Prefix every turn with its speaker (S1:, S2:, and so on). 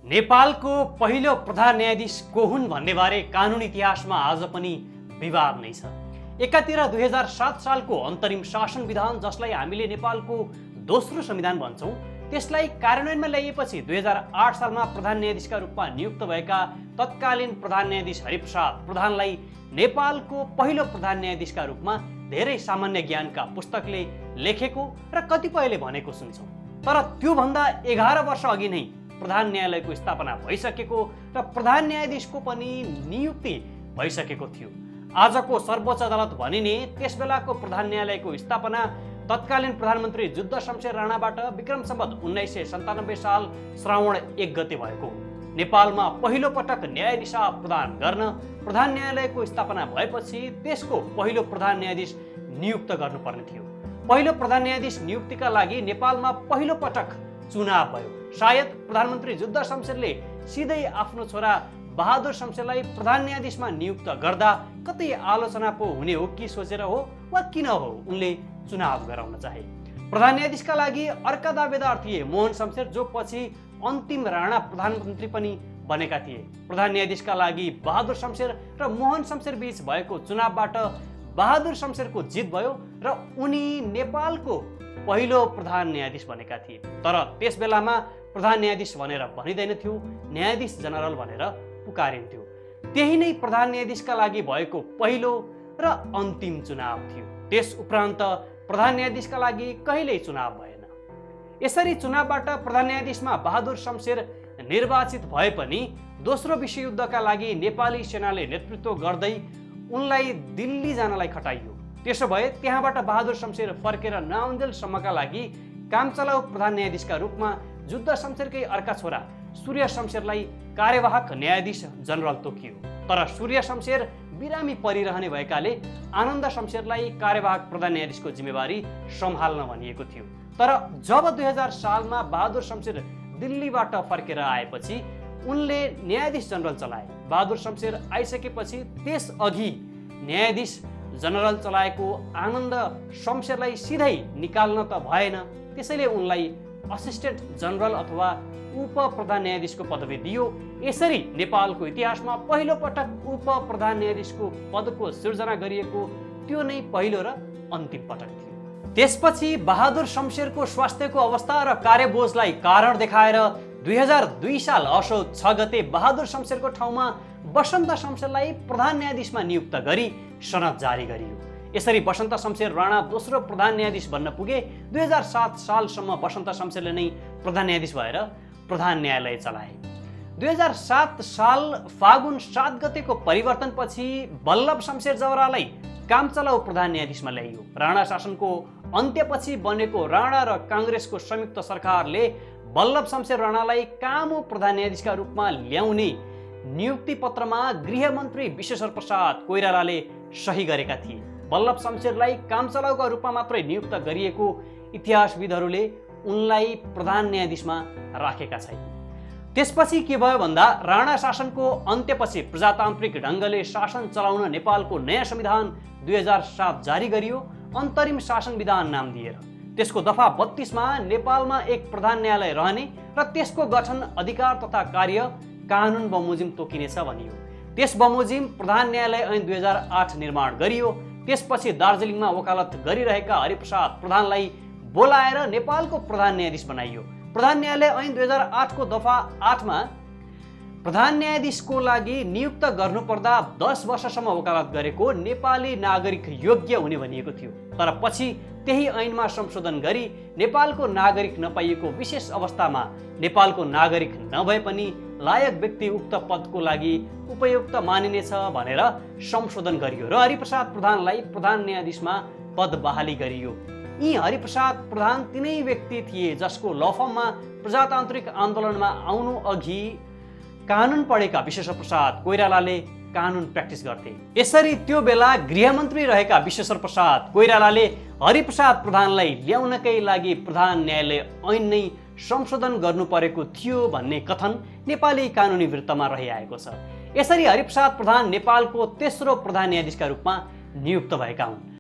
S1: नेपालको पहिलो प्रधान न्यायाधीश को हुन् भन्ने बारे कानुनी इतिहासमा आज पनि विवाद नै छ। एकातिर 2007 सालको अन्तरिम शासन विधान, जसलाई हामीले नेपालको दोस्रो संविधान भन्छौं, त्यसलाई कार्यान्वयनमा ल्याइएपछि 2008 सालमा प्रधान न्यायाधीशका रूपमा नियुक्त भएका तत्कालीन प्रधान न्यायाधीश हरिप्रसाद प्रधानलाई नेपालको पहिलो प्रधान न्यायाधीशका रूपमा धेरै सामान्य ज्ञानका पुस्तकले लेखेको र कतिपयले भनेको सुन्छौं। तर त्यो भन्दा 11 वर्ष अघि नै प्रधान न्यायालयको स्थापना भइसकेको र प्रधान न्यायाधीशको पनि नियुक्ति भइसकेको थियो। आजको सर्वोच्च अदालत भनिने त्यसबेलाको प्रधान न्यायालयको स्थापना तत्कालीन प्रधानमन्त्री जुद्ध शमशेर राणाबाट विक्रम सम्वत 1997 साल श्रावण 1 गते भएको हो। नेपालमा पहिलो पटक न्यायाधीश प्रदान गर्न प्रधान न्यायालयको स्थापना भएपछि त्यसको पहिलो प्रधान न्यायाधीश नियुक्त गर्नुपर्ने थियो। पहिलो प्रधान न्यायाधीश नियुक्तिका लागि नेपालमा पहिलो पटक चुनाव भयो। सायद प्रधानमन्त्री जुद्ध शमशेरले सिधै आफ्नो छोरा बहादुर शमशेरलाई प्रधान न्यायाधीशमा नियुक्त गर्दा कतै आलोचना पो हुने हो कि सोचेर हो वा किन हो उनले चुनाव गराउन चाहे। प्रधान न्यायाधीशका लागि अर्का दावेदार थिए मोहन शमशेर, जो पछि अन्तिम राणा प्रधानमन्त्री पनि बनेका थिए। प्रधान न्यायाधीशका लागि बहादुर शमशेर र मोहन शमशेर बीच भएको चुनावबाट बहादुर शमशेरको जित भयो र उनी नेपालको पहिलो प्रधान न्यायाधीश बनेका थिए। तर त्यस बेलामा प्रधान न्यायाधीश भनेर भनिँदैन थियो, न्यायाधीश जनरल भनेर पुकारिन्थ्यो। त्यही नै प्रधान न्यायाधीशका लागि भएको पहिलो र अन्तिम चुनाव थियो। त्यस उपरान्त प्रधान न्यायाधीशका लागि कहिल्यै चुनाव भएन। यसरी चुनावबाट प्रधान न्यायाधीशमा बहादुर शमशेर निर्वाचित भए पनि दोस्रो विश्वयुद्धका लागि नेपाली सेनाले नेतृत्व गर्दै उनलाई दिल्ली जानलाई खटाइयो। त्यसो भए त्यहाँबाट बहादुर शमशेर फर्केर नआउन्जेलसम्मका लागि कामचलाउ प्रधान न्यायाधीशका रूपमा जुद्ध शमशेरकै अर्का छोरा सूर्य शमशेरलाई कार्यवाहक न्यायाधीश जनरल तोकियो। तर सूर्य शमशेर बिरामी परिरहने भएकाले आनन्द शमशेरलाई कार्यवाहक प्रधान न्यायाधीशको जिम्मेवारी सम्हाल्न भनिएको थियो। तर जब 2000 सालमा बहादुर शमशेर दिल्लीबाट फर्केर आएपछि उनले न्यायाधीश जनरल चलाए। बहादुर शमशेर आइसकेपछि त्यसअघि न्यायाधीश जनरल चलाएको आनन्द शमशेरलाई सिधै निकाल्न त भएन, त्यसैले उनलाई असिस्टेन्ट जनरल अथवा उप प्रधान न्यायाधीशको पदवी दियो। यसरी नेपालको इतिहासमा पहिलो पटक उप प्रधान न्यायाधीशको पदको सिर्जना गरिएको त्यो नै पहिलो र अन्तिम पटक थियो। त्यसपछि बहादुर शमशेरको स्वास्थ्यको अवस्था र कार्यबोझलाई कारण देखाएर 2002 साल असोज 6 गते बहादुर शमशेरको ठाउँमा वसन्त शमशेरलाई प्रधान न्यायाधीशमा नियुक्त गरी सनद जारी गरियो। यसरी वसन्त शमशेर राणा दोस्रो प्रधान न्यायाधीश बन्न पुगे। 2007 सालसम्म वसन्त शमशेरले नै प्रधान न्यायाधीश भएर प्रधान न्यायालय चलाए। 2007 साल फागुन 7 गतेको परिवर्तनपछि वल्लभ शमशेर जवरालाई कामचलाउ प्रधान न्यायाधीशमा ल्याइयो। राणा शासनको अन्त्यपछि बनेको राणा र काङ्ग्रेसको संयुक्त सरकारले वल्लभ शमशेर राणालाई कामो प्रधान न्यायाधीशका रूपमा ल्याउने नियुक्ति पत्रमा गृहमन्त्री विश्वेश्वर प्रसाद कोइरालाले सही गरेका थिए। वल्लभ शमशेरलाई कामचलाउका रूपमा मात्रै नियुक्त गरिएको इतिहासविदहरूले उनलाई प्रधान न्यायाधीशमा राखेका छैनन्। त्यसपछि के भयो भन्दा राणा शासनको अन्त्यपछि प्रजातान्त्रिक ढङ्गले शासन चलाउन नेपालको नयाँ संविधान 2007 जारी गरियो, अन्तरिम शासन विधान नाम दिएर। त्यसको दफा 32 मा नेपालमा एक प्रधान न्यायालय रहने र त्यसको गठन, अधिकार तथा कार्य कानुन बमोजिम तोकिनेछ भनियो। त्यस बमोजिम प्रधान न्यायालय ऐन 2008 निर्माण गरियो। त्यसपछि दार्जिलिङमा वकालत गरिरहेका हरिप्रसाद प्रधानलाई बोलाएर नेपालको प्रधान न्यायाधीश बनाइयो। प्रधान न्यायालय ऐन 2008 को दफा 8 मा प्रधान न्यायाधीशको लागि नियुक्त गर्नुपर्दा 10 वर्षसम्म वकालत गरेको नेपाली नागरिक योग्य हुने भनिएको थियो। तर पछि त्यही ऐनमा संशोधन गरी नेपालको नागरिक नपाइएको विशेष अवस्थामा नेपालको नागरिक नभए पनि लायक व्यक्ति उक्त पदको लागि उपयुक्त मानिनेछ भनेर संशोधन गरियो र हरिप्रसाद प्रधानलाई प्रधान न्यायाधीशमा पद बहाली गरियो। यी हरिप्रसाद प्रधान तिनै व्यक्ति थिए जसको लफर्ममा प्रजातान्त्रिक आन्दोलनमा आउनु अघि कानुन पढेका विश्वेश्वर प्रसाद कोइरालाले कानुन प्र्याक्टिस गर्थे। यसरी त्यो बेला गृहमन्त्री रहेका विश्वेश्वर प्रसाद कोइरालाले हरिप्रसाद प्रधानलाई ल्याउनकै लागि प्रधान न्यायालय ऐन नै संशोधन गर्नु परेको थियो भन्ने कथन नेपाली कानुनी वृत्तमा रहिआएको छ। यसरी हरिप्रसाद प्रधान नेपालको तेस्रो प्रधान न्यायाधीशका रूपमा नियुक्त भएका हुन्।